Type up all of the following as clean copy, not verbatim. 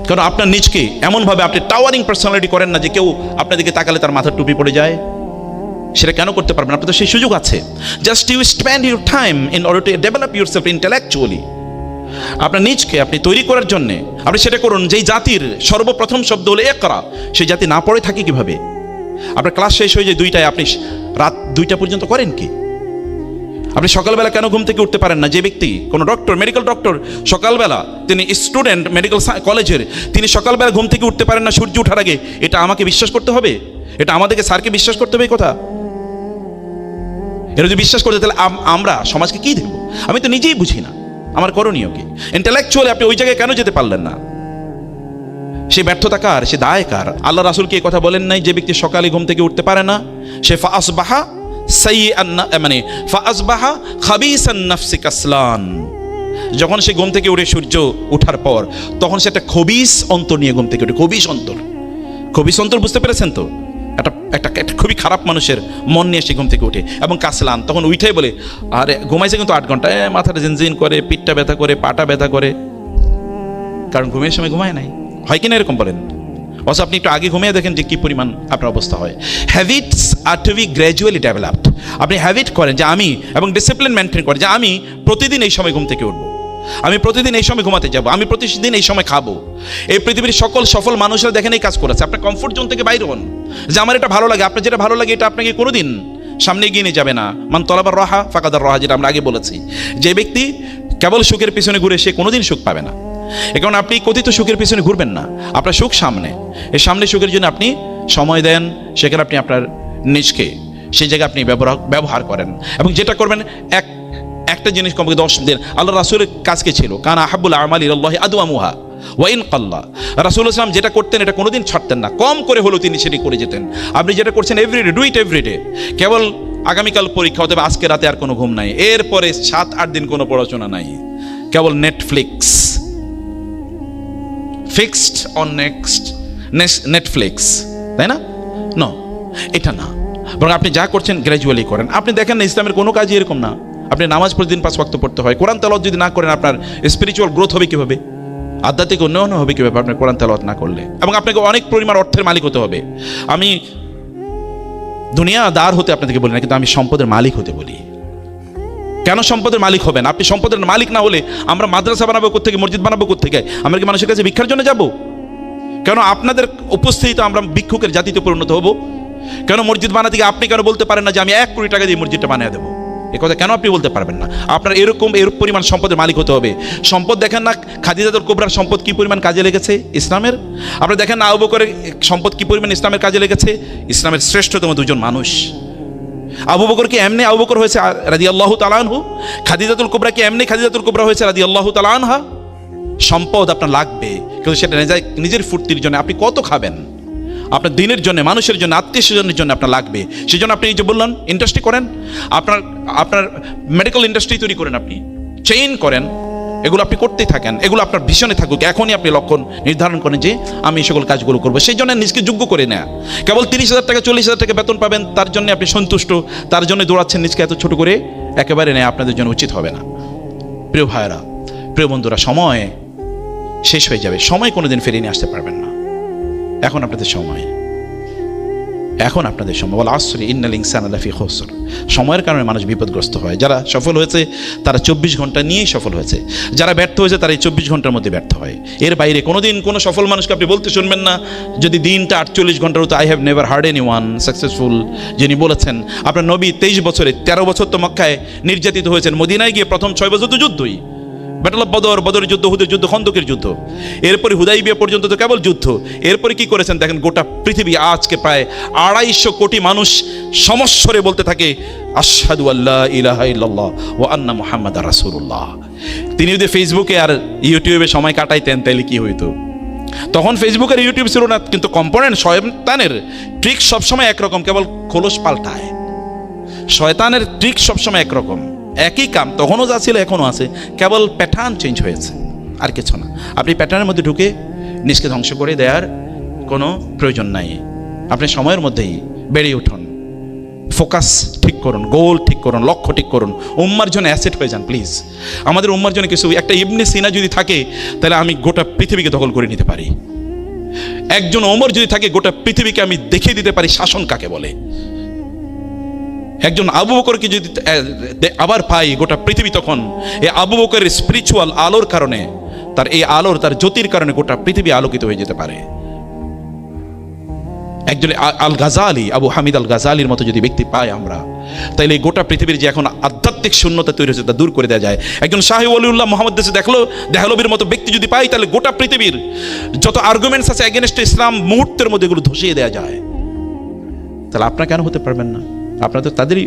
কারণ আপনার নিজকে এমনভাবে আপনি টাওয়ারিং পার্সোনালিটি করেন না যে কেউ আপনার দিকে তাকালে তার মাথার টুপি পড়ে যায়। সেটা কেন করতে পারবেন? আপনার তো সেই সুযোগ আছে। Just you spend your time in order to develop yourself intellectually. আপনার নিজকে আপনি তৈরি করার জন্যে আপনি সেটা করুন। যেই জাতির সর্বপ্রথম শব্দ হলো ইকরা, সেই জাতি না পড়ে থাকে কিভাবে? আপনার ক্লাস শেষ হয়ে যায় 2টায়, আপনি রাত 2টা পর্যন্ত করেন কি? আপনি সকালবেলা কেন ঘুম থেকে উঠতে পারেন না? যে ব্যক্তি কোনো ডক্টর, মেডিকেল ডক্টর, সকালবেলা তিনি স্টুডেন্ট মেডিকেল কলেজের, তিনি সকালবেলা ঘুম থেকে উঠতে পারেন না সূর্য ওঠার আগে, এটা আমাকে বিশ্বাস করতে হবে? এটা আমাদেরকে স্যারকে বিশ্বাস করতে হবে? এই কথা এরা যদি বিশ্বাস করতে, তাহলে আমরা সমাজকে কি দেব? আমি তো নিজেই বুঝি না আমার করণীয় কি। ইন্টেলেকচুয়ালি আপনি ওই জায়গায় কেন যেতে পারলেন না? সে ব্যর্থতা কার? সে দায় কার? আল্লাহ রাসূল কি কথা বলেন নাই যে ব্যক্তি সকালে ঘুম থেকে উঠতে পারে না সে ফাসবাহা সাইয়্যান, মানে ফাসবাহা খাবিসান নাফসি কাসলান, যখন সে ঘুম থেকে উঠে সূর্য ওঠার পর তখন সে একটা খবিস অন্তর নিয়ে ঘুম থেকে উঠে। খবিস অন্তর, খবিস অন্তর বুঝতে পেরেছেন তো? একটা খুবই খারাপ মানুষের মন নিয়ে সে ঘুম থেকে উঠে এবং কাসলান, তখন উঠেই বলে আরে ঘুমাইছে কিন্তু 8 ঘন্টা, মাথাটা জিনজিন করে, পিঠটা ব্যথা করে, পাটা ব্যথা করে, কারণ ঘুমের সময় ঘুমায় নাই। হয় কিনা এরকম বলেন? অথচ আপনি একটু আগে ঘুমিয়ে দেখেন যে কি পরিমাণ আপনার অবস্থা হয়। হ্যাবিটস আর টু বি গ্র্যাজুয়ালি ডেভেলপড। আপনি হ্যাবিট করেন যে আমি, এবং ডিসিপ্লিন মেনটেন করেন যে আমি প্রতিদিন এই সময় ঘুম থেকে উঠবো, আমি প্রতিদিন এই সময় ঘুমাতে যাব, আমি প্রতিদিন এই সময় খাবো। এই পৃথিবীর সকল সফল মানুষরা দেখেন এই কাজ করেছে। আপনার কমফোর্ট জোন থেকে বাইরে হন, যে আমার এটা ভালো লাগে। আপনার যেটা ভালো লাগে এটা আপনাকে কোনোদিন সামনে এগিয়ে নিয়ে যাবে না। মান তলাবার রাহা ফাকাদার রাহা, যেটা আমরা আগে বলেছি। যে ব্যক্তি কেবল সুখের পিছনে ঘুরে সে কোনোদিন সুখ পাবে না। এ কারণে আপনি কথিত সুখের পিছনে ঘুরবেন না, আপনার সুখ সামনে। এই সামনে সুখের জন্য আপনি সময় দেন, সেখানে আপনি আপনার নিজকে সেই জায়গায় আপনি ব্যবহার করেন। এবং যেটা করবেন একটা জিনিস কমপক্ষে 10 দিন। আল্লাহ রাসূলের কাজকে ছিল কানা আহাব্বুল আমালি ইলাল্লাহি আদওয়ামুহা ওয়া ইন কাল্লা। রাসূলুল্লাহ সাল্লাল্লাহু আলাইহি ওয়াসাল্লাম যেটা করতেন এটা কোনোদিন ছাড়তেন না, কম করে হলেও তিনি সেটি করে যেতেন। আপনি যেটা করছেন এভরিডে, ডু ইট এভরিডে। কেবল আগামীকাল পরীক্ষা হতে হবে, আজকে রাতে আর কোনো ঘুম নাই, এরপরে 7-8 দিন কোনো পড়াশোনা নাই, কেবল নেটফ্লিক্স, ফিক্সড অন নেটফ্লিক্স, তাই না? নো, এটা না। বরং আপনি যা করছেন গ্র্যাজুয়ালি করেন। আপনি দেখেন না ইসলামের কোনো কাজই এরকম না। আপনি নামাজ প্রতিদিন 5 ওয়াক্ত পড়তে হয়। কোরআন তেলাওয়াত যদি না করেন আপনার স্পিরিচুয়াল গ্রোথ হবে কীভাবে? আধ্যাত্মিক উন্নয়ন হবে কীভাবে আপনার কোরআন তেলাওয়াত না করলে? এবং আপনাকে অনেক পরিমাণ অর্থের মালিক হতে হবে। আমি দুনিয়াদার হতে আপনাদেরকে বলি না, কিন্তু আমি সম্পদের মালিক হতে বলি। কেন সম্পদের মালিক হবেন? আপনি সম্পদের মালিক না হলে আমরা মাদ্রাসা বানাবো কোত্থেকে, মসজিদ বানাবো কোত্থেকে? আমরা কি মানুষের কাছে ভিক্ষার জন্য যাব? কেন আপনাদের উপস্থিতিতে আমরা ভিক্ষুকের জাতিতে পরিণত হব? কেন মসজিদ বানাতে গিয়ে আপনি কেন বলতে পারেন না যে আমি 1 কোটি টাকা দিয়ে মসজিদটা বানিয়ে দেবো? এ কথা কেন আপনি বলতে পারবেন না? আপনার এরকম পরিমাণ সম্পদের মালিক হতে হবে। সম্পদ দেখেন না খাদিজাতুল কুবরার সম্পদ কি পরিমাণ কাজে লেগেছে ইসলামের? আপনি দেখেন না আবু বকরের সম্পদ কি পরিমাণ ইসলামের কাজে লেগেছে? ইসলামের শ্রেষ্ঠতম 2জন মানুষ। আবু বকর কি এমনি আবু বকর হয়েছে রাদিয়াল্লাহু তাআলা আনহু? খাদিজাতুল কুবরা কি এমনি খাদিজাতুল কুবরা হয়েছে রাদিয়াল্লাহু তাআলা আনহা? সম্পদ আপনার লাগবে, কিন্তু সেটা নিজের ফুর্তির জন্য আপনি কত খাবেন? আপনার দিনের জন্য, মানুষের জন্য, আত্মীয়স্বজনের জন্য আপনার লাগবে। সেই জন্য আপনি এই যে বললেন ইন্ডাস্ট্রি করেন, আপনার মেডিকেল ইন্ডাস্ট্রি তৈরি করেন, আপনি চেইন করেন, এগুলো আপনি করতেই থাকেন। এগুলো আপনার ভীষণে থাকুক। এখনই আপনি লক্ষ্য নির্ধারণ করেন যে আমি এই সকল কাজগুলো করবো। সেই জন্য নিজকে যোগ্য করে নেয়া। কেবল 30,000 টাকা 40,000 টাকা বেতন পাবেন তার জন্য আপনি সন্তুষ্ট, তার জন্য দৌড়াচ্ছেন নিজকে এত ছোট করে, একেবারে নেয়া আপনাদের জন্য উচিত হবে না। প্রিয় ভাইয়েরা, প্রিয় বন্ধুরা, সময় শেষ হয়ে যাবে। সময় কোনোদিন ফিরিয়ে নিয়ে আসতে পারবেন না। এখন আপনাদের সময়, এখন আপনাদের সময়। ওয়াল আসরি ইন্নাল ইনসানা লাফি খুসর। সময়ের কারণে মানুষ বিপদগ্রস্ত হয়। যারা সফল হয়েছে তারা 24 ঘন্টা নিয়েই সফল হয়েছে, যারা ব্যর্থ হয়েছে তারা এই 24 ঘন্টার মধ্যে ব্যর্থ হয়। এর বাইরে কোনোদিন কোনো সফল মানুষকে আপনি বলতে শুনবেন না যদি দিনটা 48 ঘন্টার হতো। I have never hard any one successful যিনি বলেছেন। আপনার নবী 23 বছরে 13 বছর তো মক্কায় নির্যাতিত হয়েছেন, মদিনায় গিয়ে প্রথম 6 বছর তো যুদ্ধই, ব্যাটল অফ বদরের যুদ্ধ, হুদের যুদ্ধ, খন্দকের যুদ্ধ, এরপরে হুদাইবিয়া পর্যন্ত তো কেবল যুদ্ধ। এরপরে কি করেছেন দেখেন, গোটা পৃথিবী আজকে প্রায় 250 কোটি মানুষ সমস্বরে বলতে থাকে আশহাদু আল্লা ইলাহা ইল্লাল্লাহ ওয়া আন্না মুহাম্মাদার রাসূলুল্লাহ। তিনি যদি ফেসবুকে আর ইউটিউবে সময় কাটাইতেন তাহলে কি হইতো? তখন ফেসবুক আর ইউটিউব ছিল না, কিন্তু কম্পোনেন্ট শয়তানের ট্রিক সবসময় একরকম, কেবল খোলস পাল্টায়। শয়তানের ট্রিক সবসময় একরকম, একই কাম তখনও যা ছিল এখনও আছে, কেবল প্যাটার্ন চেঞ্জ হয়েছে, আর কিছু না। আপনি প্যাটার্নের মধ্যে ঢুকে নিজকে ধ্বংস করে দেওয়ার কোনো প্রয়োজন নাই। আপনি সময়ের মধ্যেই বেড়ে উঠুন, ফোকাস ঠিক করুন, গোল ঠিক করুন, লক্ষ্য ঠিক করুন, উম্মার জন্য অ্যাসেট হয়ে যান প্লিজ। আমাদের উম্মার জন্য কিছু একটা ইবনে সিনা যদি থাকে তাহলে আমি গোটা পৃথিবীকে দখল করে নিতে পারি। একজন ওমর যদি থাকে গোটা পৃথিবীকে আমি দেখিয়ে দিতে পারি শাসন কাকে বলে। একজন আবু বকরকে যদি আবার পাই গোটা পৃথিবী তখন এই আবু বকরের স্পিরিচুয়াল আলোর কারণে, তার এই আলোর, তার জ্যোতির কারণে গোটা পৃথিবী আলোকিত হয়ে যেতে পারে। একজন আল গাজালি, আবু হামিদ আল গাজালির মতো যদি ব্যক্তি পাই আমরা, তাইলে এই গোটা পৃথিবীর যে এখন আধ্যাত্মিক শূন্যতা তৈরি হয়েছে তা দূর করে দেওয়া যায়। একজন শাহী ওলিউল্লাহ মোহাম্মদ দেহলবির মতো ব্যক্তি যদি পাই তাহলে গোটা পৃথিবীর যত আর্গুমেন্টস আছে এগেনস্ট ইসলাম মুহূর্তের মধ্যে এগুলো ধসিয়ে দেওয়া যায়। তাহলে আপনারা কেন হতে পারবেন না? আপনারা তো তাদেরই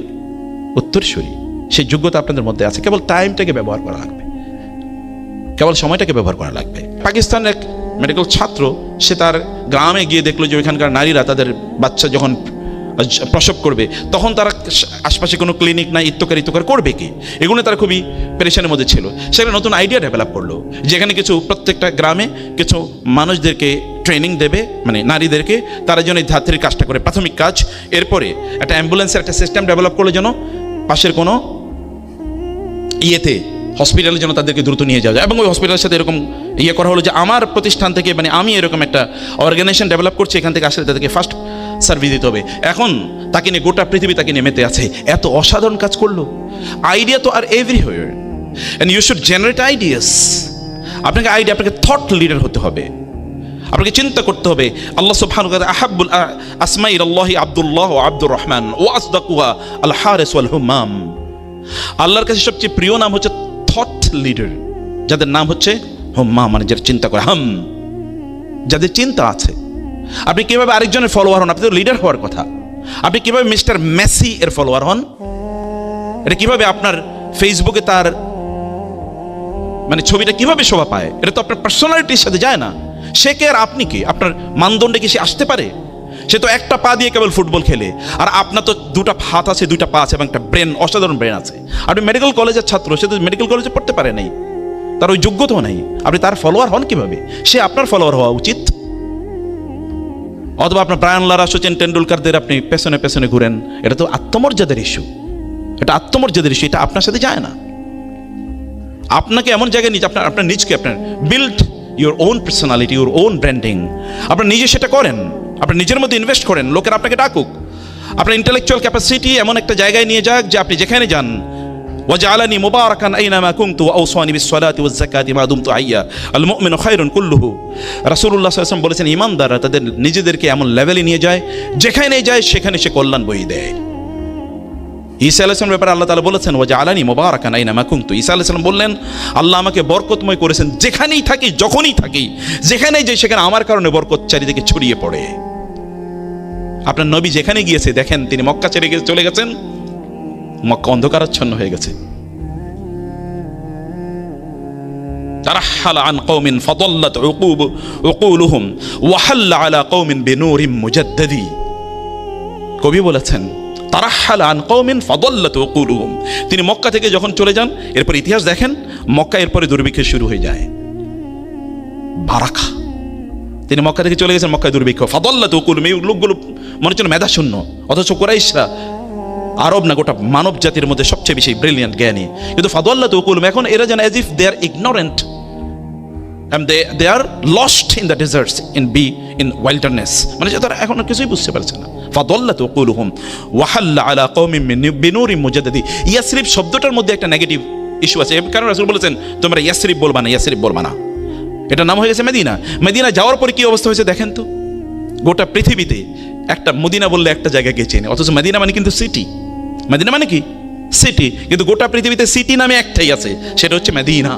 উত্তরসূরি, সেই যোগ্যতা আপনাদের মধ্যে আছে। কেবল টাইমটাকে ব্যবহার করা লাগবে, কেবল সময়টাকে ব্যবহার করা লাগবে। পাকিস্তানের এক মেডিকেল ছাত্র, সে তার গ্রামে গিয়ে দেখলো যে ওইখানকার নারীরা তাদের বাচ্চা যখন প্রসব করবে তখন তারা আশপাশে কোনো ক্লিনিক নাই, ইত্তকার করবে কি, এগুলো তারা খুবই পেরেশানের মধ্যে ছিল। সেখানে নতুন আইডিয়া ডেভেলপ করলো, যেখানে কিছু প্রত্যেকটা গ্রামে কিছু মানুষদেরকে ট্রেনিং দেবে, মানে নারীদেরকে, তারা যেন এই ধাত্রীর কাজটা করে, প্রাথমিক কাজ। এরপরে একটা অ্যাম্বুলেন্সের একটা সিস্টেম ডেভেলপ করলো, যেন পাশের কোনো হসপিটালের জন্য তাদেরকে দ্রুত নিয়ে যাওয়া যায়। এবং ওই হসপিটালের সাথে এরকম করা হলো যে আমার প্রতিষ্ঠান থেকে, মানে আমি এরকম একটা অর্গানাইজেশন ডেভেলাপ করছি, এখান থেকে আসলে তাদেরকে ফার্স্ট সার্ভিস দিতে হবে। এখন তাকে নিয়ে গোটা পৃথিবী তাকে নিয়ে মেতে আছে। এত অসাধারণ কাজ করলো। আইডিয়া তো আর everywhere, and you should generate ideas. আপনাকে থট লিডার হতে হবে, আপনাকে চিন্তা করতে হবে। আল্লাহ সুবহানাহু ওয়া তাআলা আহাব্বুল আসমাই ইলাল্লাহি আব্দুল্লাহ ওয়া আব্দুর রহমান ওয়া আসদাকুহা আল হারিস ওয়াল হুম্মাম। আল্লাহর কাছে সবচেয়ে প্রিয় নাম হচ্ছে থট লিডার, যাদের নাম হচ্ছে হুম্মাম, মানে যারা চিন্তা করে, যাদের চিন্তা আছে। আপনি কিভাবে আরেকজনের ফলোয়ার হন? আপনি তো লিডার হওয়ার কথা। আপনি কিভাবে মিস্টার মেসি এর ফলোয়ার হন? এটা কিভাবে আপনার ফেসবুকে তার মানে ছবিটা কিভাবে শোভা পায়? এটা তো আপনার পার্সোনালিটির সাথে যায় না। সে কে আর আপনি কি? আপনার মানদণ্ডে কি সে আসতে পারে? সে তো একটা পা দিয়ে কেবল ফুটবল খেলে, আর আপনার তো দুটা হাত আছে, দুইটা পা আছে এবং একটা ব্রেন, অসাধারণ ব্রেন আছে। আপনি মেডিকেল কলেজের ছাত্র, সে তো মেডিকেল কলেজে পড়তে পারে নাই, তার ওই যোগ্যতাও নাই। আপনি তার ফলোয়ার হন কিভাবে? সে আপনার ফলোয়ার হওয়া উচিত। অথবা আপনার ব্রায়ান লারা, সচিন টেন্ডুলকারদের আপনি পেছনে পেছনে ঘুরেন, এটা তো আত্মমর্যাদার ইস্যু। এটা আত্মমর্যাদার ইস্যু, এটা আপনার সাথে যায় না। আপনাকে এমন জায়গায় নিয়ে আপনার নিজকে আপনার build your own personality, your own branding. আপনার নিজে সেটা করেন, আপনার নিজের মধ্যে ইনভেস্ট করেন, লোকের আপনাকে ডাকুক। আপনার ইন্টেলেকচুয়াল ক্যাপাসিটি এমন একটা জায়গায় নিয়ে যাক যে আপনি যেখানে যান, ওয়াজআলানি মুবারাকান আইনামা কুনতু ওয়া আওসানি বিস-সালাতি ওয়াজ-যাকাতি মা দুমতু হাইয়া আল মুমিনু খায়রুন কুল্লুহু। রাসূলুল্লাহ সাল্লাল্লাহু আলাইহি ওয়াসাল্লাম বলেছেন, ঈমানদাররা তাদের নিজেদেরকে এমন লেভেলে নিয়ে যায় যেখানে যায় সেখানে সে কল্যাণ বয়ে দেয়। ঈসা আলাইহিস সালামের ব্যাপারে আল্লাহ তাআলা বলেছেন, ওয়াজআলানি মুবারাকান আইনামা কুনতু। ঈসা আলাইহিস সালাম বললেন, আল্লাহ আমাকে বরকতময় করেছেন, যেখানেই থাকি, যখনই থাকি, যেখানেই যাই সেখানে আমার কারণে বরকত চারিদিকে ছড়িয়ে পড়ে। আপনার নবী যেখানে গিয়েছে দেখেন, তিনি মক্কা ছেড়ে চলে গেছেন, মক্কা অন্ধকারাচ্ছন্ন হয়ে গেছে। তারাহালা আন কওমিন ফাদাল্লাত উকুলুহুম ওয়া হাল্লা আলা কওমিন বিনূরিন মুজাদ্দাদি। কবি বলেছেন, তারাহালা আন কওমিন ফাদাল্লাত উকুলুহুম। তিনি মক্কা থেকে যখন চলে যান, এরপর ইতিহাস দেখেন, মক্কা এরপরে দুর্ভিক্ষ শুরু হয়ে যায়, বারাকা। তিনি মক্কা থেকে চলে গেছেন, মক্কায় দুর্ভিক্ষ। ফাদাল্লাত উকুলুহুম, এই লোকগুলো মনে হচ্ছে মেধা শূন্য, অথচ কুরাইশরা, আরব না গোটা মানব জাতির মধ্যে সবচেয়ে বেশি ব্রিলিয়ান্ট জ্ঞানী, কিন্তু ফাদাল্লাত উকুলুহুম, এখন এরা যেন as if they are ignorant and they are lost in the deserts, in wilderness, মানে যে তারা এখন কিছুই বুঝতে পারছে না। ফাদাল্লাত উকুলুহুম ওয়া হাল্লা আলা কওমিন বিনুরিন মুজাদ্দাদি। ইয়াসরিব শব্দটার মধ্যে একটা নেগেটিভ ইস্যু আছে, কারণ রাসূল বলেছেন তোমরা ইয়াসরিব বলবা না, ইয়াসরিব বলবা না। এটা নাম হয়ে গেছে মদিনা। মদিনা যাওয়ার পরে কি অবস্থা হয়েছে দেখেন তো। গোটা পৃথিবীতে একটা মদিনা বললে একটা জায়গাকে চেনে, অথচ মদিনা মানে কিন্তু সিটি। মদিনা মানে কি? সিটি। কিন্তু গোটা পৃথিবীতে সিটি নামে একটাই আছে, সেটা হচ্ছে মদিনা।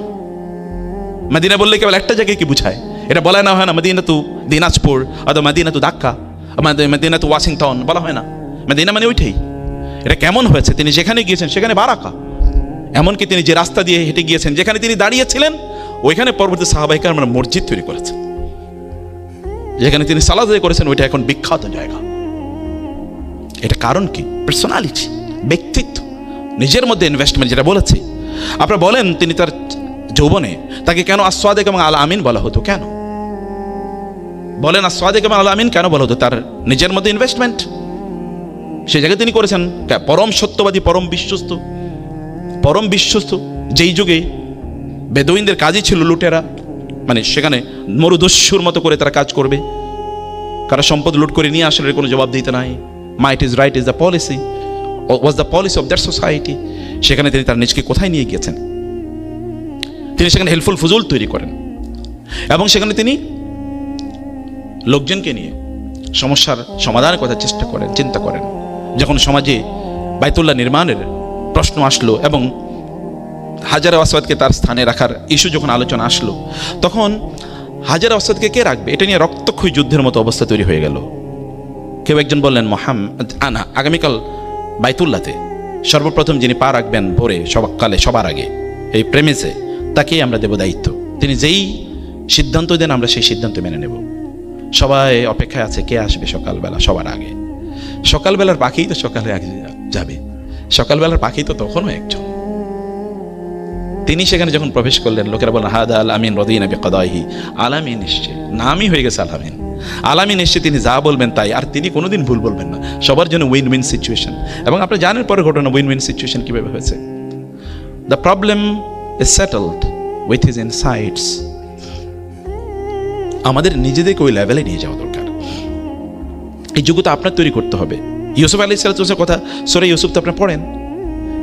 মদিনা বললে কেবল একটা জায়গায় কি বুঝায়? এটা বলা না হয় না মদিনা তু দিনাজপুর, অথবা মদিনা তু ঢাকা, মদিনা তু ওয়াশিংটন, বলা হয় না। মদিনা মানে ওইটাই। এটা কেমন হয়েছে? তিনি যেখানে গিয়েছেন সেখানে বারাকা। এমনকি তিনি যে রাস্তা দিয়ে হেঁটে গিয়েছেন, যেখানে তিনি দাঁড়িয়েছিলেন, ওইখানে পরবর্তী সাহাবায়ে কেরামরা মসজিদ তৈরি করেছেন। যেখানে তিনি সালাত আদায় করেছেন, ওইটা এখন বিখ্যাত জায়গা। এটা কারণ কি? পার্সোনালিটি, ব্যক্তিত্ব, নিজের মধ্যে ইনভেস্টমেন্ট, যেটা বলেছি। আপনারা বলেন, তিনি তার যৌবনে তাকে কেন আসওয়াদিক এবং আল আমিন বলা হতো? কেন বলেন আসওয়াদিক এবং আল আমিন কেন বলা হতো? তার নিজের মধ্যে ইনভেস্টমেন্ট, সে জায়গায় তিনি করেছেন পরম সত্যবাদী, পরম বিশ্বস্ত। যেই যুগে বেদুইনদের কাজই ছিল লুটেরা, মানে সেখানে মরুদস্যুর মতো করে তারা কাজ করবে, কারণ সম্পদ লুট করে নিয়ে আসলে কোনো জবাব দিতে নাই। Might is right is the policy, was the policy of that society. সেখানে তিনি তার নিজকে কোথায় নিয়ে গিয়েছেন? তিনি সেখানে হেল্পফুল ফুজুল তৈরি করেন এবং সেখানে তিনি লোকজনকে নিয়ে সমস্যার সমাধানের কথা চেষ্টা করেন, চিন্তা করেন। যখন সমাজে বাইতুল্লাহ নির্মাণের প্রশ্ন আসলো এবং হাজারে আসওয়াদকে তার স্থানে রাখার ইস্যু যখন আলোচনা আসলো, তখন হাজারে আসওয়াদকে কে রাখবে এটা নিয়ে রক্তক্ষয়ী যুদ্ধের মতো অবস্থা তৈরি হয়ে গেল। কেউ একজন বললেন, আগামীকাল বাইতুল্লাহতে সর্বপ্রথম যিনি পা রাখবেন ভোরে সকালে সবার আগে এই প্রেমিসে, তাকেই আমরা দেব দায়িত্ব। তিনি যেই সিদ্ধান্ত দেন আমরা সেই সিদ্ধান্ত মেনে নেব। সবাই অপেক্ষায় আছে কে আসবে সকালবেলা সবার আগে। সকালবেলার পাখি তো সকালে আগে যাবে, সকালবেলার পাখি তো তখনও একজন। তিনি সেখানে যখন প্রবেশ করলেন, লোকেরা বলেন হাদা আল আমিন রদিনা বিকদাইহি, আলামিন এসছে, নামই হয়ে গেছে আলামিন। আলামিন এসছে, তিনি যা বলবেন তাই, আর তিনি কোনোদিন ভুল বলবেন না। সবার জন্য উইন উইন সিচুয়েশন। এবং আপনি জানেন পরে ঘটনা উইন উইন সিচুয়েশন কিভাবে হয়েছে। The problem is settled with his insights. আমাদের নিজেদেরকে ওই লেভেলে নিয়ে যাওয়া দরকার। এই যোগ্যতা আপনার তৈরি করতে হবে। ইউসুফ আলাইহিস সালামের কথা সূরা ইউসুফ তো আপনি পড়েন।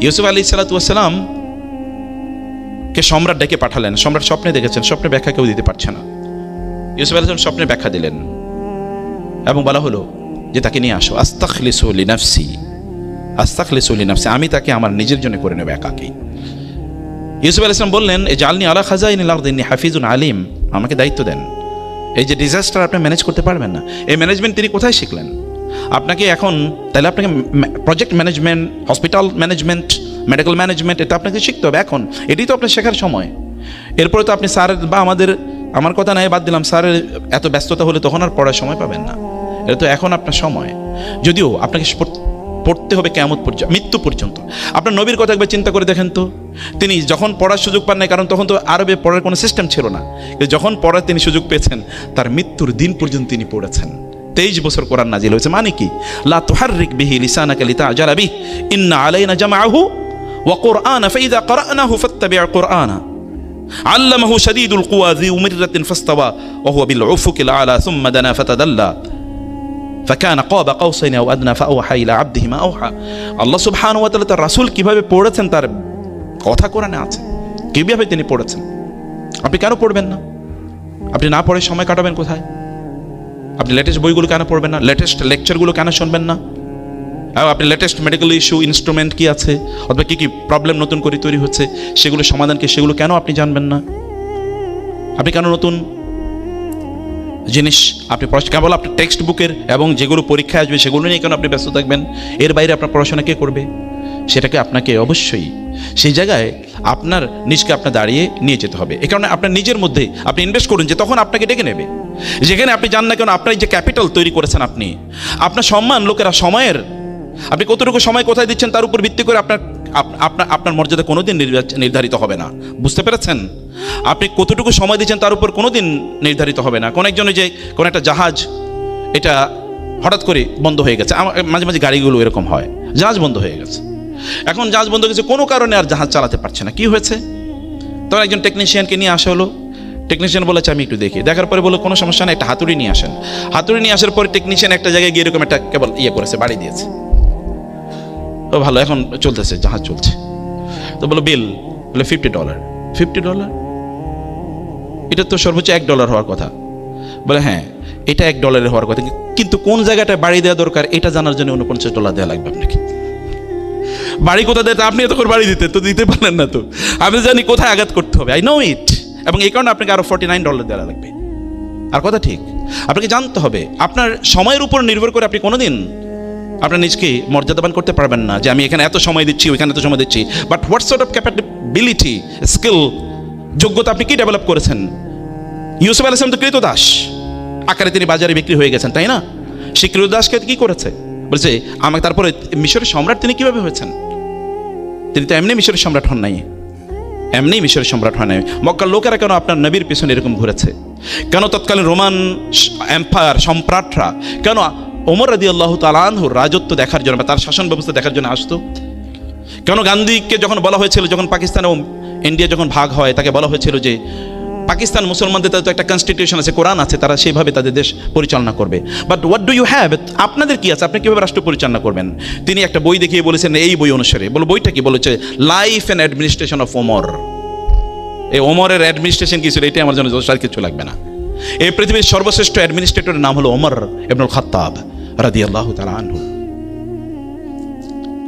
ইউসুফ আলাইহিস সালাম কে সম্রাট ডেকে পাঠালেন। সম্রাট স্বপ্নে দেখেছেন, স্বপ্নের ব্যাখ্যা কেউ দিতে পারছে না। ইউসুফ আলাইহিস সালাম স্বপ্নের ব্যাখ্যা দিলেন এবং বলা হলো যে তাকে নিয়ে আসো। আস্তাখলিসু লিনাফসি, আমি তাকে আমার নিজের জন্য করে নেব একাকী। ইউসুফ আলাইহিস সালাম বললেন, জালনি আলা খাজাইনিল আরদি ইন্নী হাফিজুন আলিম, আমাকে দায়িত্ব দেন। এই যে ডিজাস্টার আপনি ম্যানেজ করতে পারবেন না, এই ম্যানেজমেন্ট তিনি কোথায় শিখলেন? আপনাকে এখন তাহলে আপনাকে project management, hospital management, medical management, এটা আপনাকে শিখতে হবে এখন। এটাই তো আপনার শেখার সময়। এরপরে তো আপনি স্যারের বা আমার কথা নাই বাদ দিলাম, স্যারের এত ব্যস্ততা হলে তখন আর পড়ার সময় পাবেন না। এটা তো এখন আপনার সময়। যদিও আপনাকে পড়তে হবে কিয়ামত পর্যন্ত, মৃত্যু পর্যন্ত। আপনার নবীর কথা একবার চিন্তা করে দেখেন তো, তিনি যখন পড়ার সুযোগ পান নাই, কারণ তখন তো আরবে পড়ার কোনো সিস্টেম ছিল না, যখন পড়ার তিনি সুযোগ পেয়েছেন তার মৃত্যুর দিন পর্যন্ত তিনি পড়েছেন। 23 বছর কোরআন নাজিল হয়েছে। মানে কি? লা তুহাররিক বিহি লিসানাকা লিতা'জালা বিহি ইন্না আলাইনা জামআহু ওয়া কুরআনা ফাইযা ক্বরা'নাহু ফাত্তাবি' কুরআনা আল্লামাহু শাদীদুল কুওয়া যী মিররাতিন ফাসতাওয়া ওয়া হুয়া বিল উফুকিল আ'লা সুম্মা দানা ফাতাদাল্লা ফাকানা ক্বাবা কাওসাইনি আও আদনা ফাআওহা ইলা আবদিহি মা আওহা। আল্লাহ সুবহানাহু ওয়া তাআলা তার রাসূল কিভাবে পড়েছেন তার কথা কোরআনে আছে, কিভাবে তিনি পড়েছেন। আপনি কেন পড়বেন না? আপনি না পড়ে সময় কাটাবেন কোথায়? আপনি লেটেস্ট বইগুলো কেন পড়বেন না? লেটেস্ট লেকচারগুলো কেন শুনবেন না? আপনি লেটেস্ট মেডিকেল ইস্যু, ইনস্ট্রুমেন্ট কি আছে, অথবা কী কী প্রবলেম নতুন করে তৈরি হচ্ছে, সেগুলো সমাধান কি, সেগুলো কেন আপনি জানবেন না? আপনি কেন নতুন জিনিস আপনি কেবল আপনি টেক্সট বুকের এবং যেগুলো পরীক্ষায় আসবে সেগুলো নিয়ে কেন আপনি ব্যস্ত থাকবেন? এর বাইরে আপনার পড়াশোনা কে করবে? সেটাকে আপনাকে অবশ্যই সেই জায়গায় আপনার নিজকে আপনার দাঁড়িয়ে নিয়ে যেতে হবে। এই কারণে আপনার নিজের মধ্যে আপনি ইনভেস্ট করুন, যে তখন আপনাকে ডেকে নেবে। যেখানে আপনি জান না কেন, আপনার যে ক্যাপিটাল তৈরি করেছেন আপনি, আপনার সম্মান লোকেরা সময়ের, আপনি কতটুকু সময় কোথায় দিচ্ছেন তার উপর ভিত্তি করে আপনার মর্যাদা কোনোদিন নির্ধারিত হবে না। বুঝতে পেরেছেন? আপনি কতটুকু সময় দিচ্ছেন তার উপর কোনোদিন নির্ধারিত হবে না। কোন একজনে যে কোনো একটা জাহাজ এটা হঠাৎ করে বন্ধ হয়ে গেছে, মাঝে মাঝে গাড়িগুলো এরকম হয়, জাহাজ বন্ধ হয়ে গেছে। এখন জাহাজ বন্ধ হয়ে গেছে, কোনো কারণে আর জাহাজ চালাতে পারছে না। কি হয়েছে? তখন একজন টেকনিশিয়ানকে নিয়ে আসা হলো। টেকনিশিয়ান বলেছে আমি একটু দেখি। দেখার পরে বলো কোনো সমস্যা নেই, একটা হাতুড়ি নিয়ে আসেন। হাতুড়ি নিয়ে আসার পরে টেকনিশিয়ান একটা জায়গায় গিয়ে এরকম একটা কেবল করেছে, বাড়ি দিয়েছে। তো ভালো, এখন চলতেছে, জাহাজ চলছে। তো বলো বিল, বলে $50। $50? এটা তো সর্বোচ্চ $1 হওয়ার কথা। বলে হ্যাঁ, এটা $1 হওয়ার কথা, কিন্তু কোন জায়গাটায় বাড়ি দেওয়া দরকার এটা জানার জন্য $49 দেওয়া লাগবে আপনাকে। বাড়ি কোথায় দেয় আপনি এত করে বাড়ি দিতে পারলেন না। তো আমি জানি কোথায় আঘাত করতে হবে, আই নো ইট। এবং এই কারণে আপনাকে আরো $49 দেওয়া লাগবে। আর কথা ঠিক, আপনাকে জানতে হবে আপনার সময়ের উপর নির্ভর করে আপনি কোনোদিন আপনার নিজকে মর্যাদাবান করতে পারবেন না, যে আমি এখানে এত সময় দিচ্ছি, ওইখানে এত সময় দিচ্ছি। But what sort of capability, skill, যোগ্যতা আপনি কি ডেভেলপ করেছেন? ইউসুফ আলাইহিস সালাম তো কৃতদাস আকারে তিনি বাজারে বিক্রি হয়ে গেছেন, তাই না? সেই কৃতদাসকে কি করেছে? বলছে আমাকে। তারপরে মিশরের সম্রাট তিনি কিভাবে হয়েছেন? তিনি তো এমনি মিশরের সম্রাট হন নাই, এমনি মিশরের সম্রাট হয় নাই। মক্কার লোকেরা কেন আপনার নবীর পেছনে এরকম ঘুরেছে? কেন তৎকালীন রোমান এম্পায়ার সম্রাটরা কেন ওমর রাদিয়াল্লাহু তাআলা আনহুর রাজত্ব দেখার জন্য বা তার শাসন ব্যবস্থা দেখার জন্য আসতো? কেন গান্ধীকে যখন বলা হয়েছিল, যখন পাকিস্তান ও ইন্ডিয়া যখন ভাগ হয়, তাকে বলা হয়েছিল যে পাকিস্তান মুসলমানদের তাদের তো একটা কনস্টিটিউশন আছে, কোরআন আছে, তারা সেইভাবে তাদের দেশ পরিচালনা করবে, but what do you have, আপনাদের কি আছে, আপনি কীভাবে রাষ্ট্র পরিচালনা করবেন? তিনি একটা বই দেখিয়ে বলেছেন, এই বই অনুসারে, বলো বইটা কি বলেছে, life and administration of Omar. এই ওমরের অ্যাডমিনিস্ট্রেশন কি ছিল, এটাই আমার জন্য আর কিছু লাগবে না। এই পৃথিবীর সর্বশ্রেষ্ঠ অ্যাডমিনিস্ট্রেটরের নাম হলো ওমর ইবনুল খাত্তাব রাদিয়াল্লাহু তাআলা আনহু।